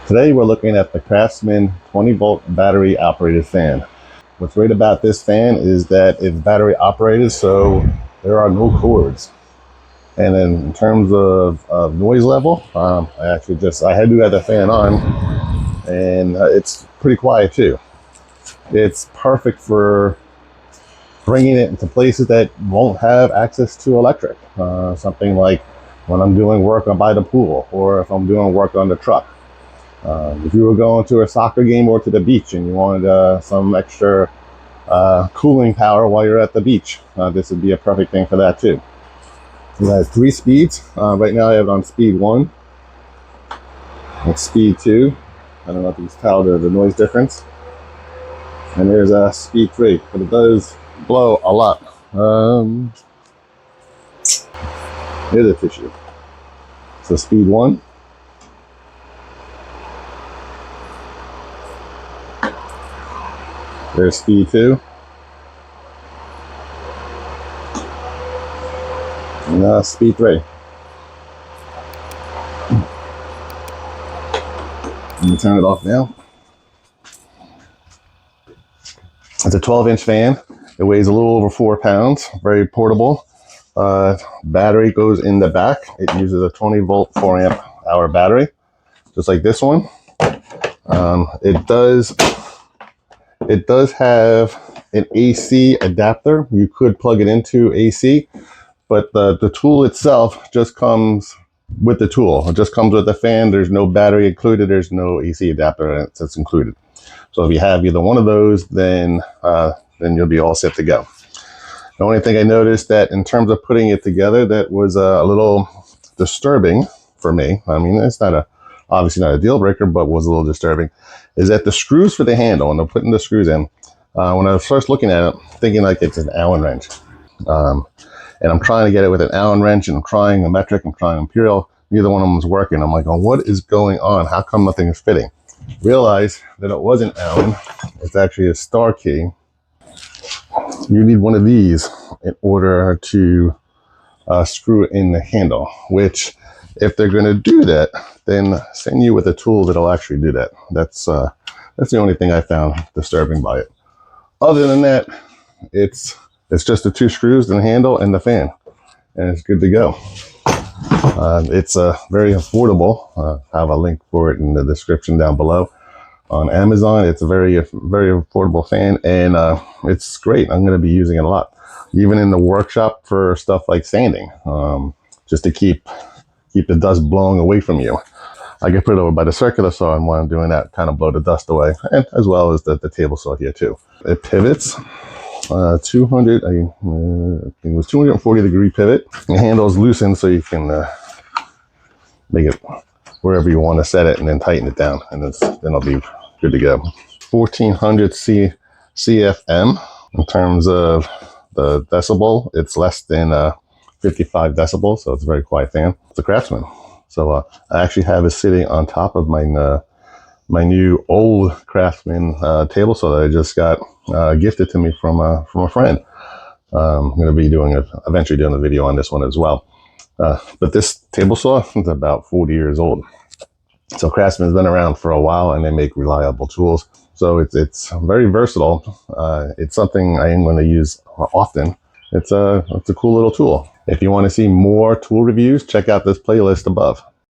Today we're looking at the Craftsman 20-volt battery operated fan. What's great about this fan is that it's battery operated, so there are no cords. And then in terms of noise level, I do have the fan on, and it's pretty quiet too. It's perfect for bringing it into places that won't have access to electric. Something like when I'm doing work by the pool, or if I'm doing work on the truck. If you were going to a soccer game or to the beach and you wanted some extra cooling power while you're at the beach, this would be a perfect thing for that too. It has 3 speeds. Right now I have it on speed 1. It's speed 2. I don't know if you can tell the noise difference. And there's speed 3, but it does blow a lot. Here's a tissue. So speed 1. There's speed 2. And speed 3. Let me turn it off now. It's a 12-inch fan. It weighs a little over 4 pounds. Very portable. Battery goes in the back. It uses a 20-volt 4-amp-hour battery, just like this one. It does have an AC adapter. You could plug it into AC, but the tool itself just comes with the tool. It just comes with the fan. There's no battery included. There's no AC adapter that's included. So if you have either one of those, then you'll be all set to go. The only thing I noticed that in terms of putting it together that was a little disturbing for me, I mean, it's obviously not a deal breaker, but was a little disturbing, is that the screws for the handle, and I'm putting the screws in, when I was first looking at it, thinking like it's an Allen wrench. And I'm trying to get it with an Allen wrench, and I'm trying a metric, I'm trying imperial, neither one of them was working. I'm like, oh, what is going on? How come nothing is fitting? Realized that it wasn't Allen, it's actually a star key. You need one of these in order to screw in the handle, which if they're going to do that, then send you with a tool that'll actually do that. That's the only thing I found disturbing by it. Other than that, it's just the 2 screws and the handle and the fan, and it's good to go. It's very affordable. I have a link for it in the description down below. On Amazon, it's a very, very affordable fan, and it's great. I'm going to be using it a lot, even in the workshop for stuff like sanding, just to keep the dust blowing away from you. I can put it over by the circular saw, and while I'm doing that, kind of blow the dust away, and as well as the table saw here too. It pivots 200. I think it was 240-degree pivot. The handle is loosened, so you can make it wherever you want to set it, and then tighten it down, and then it'll be good to go. 1400 CFM. In terms of the decibel, it's less than 55 decibels, so it's a very quiet fan. It's a Craftsman. So I actually have it sitting on top of my new old Craftsman table saw that I just got gifted to me from a friend. I'm going to be eventually doing a video on this one as well. But this table saw is about 40 years old. So Craftsman's been around for a while, and they make reliable tools. So it's very versatile. It's something I am going to use often. It's a cool little tool. If you want to see more tool reviews, check out this playlist above.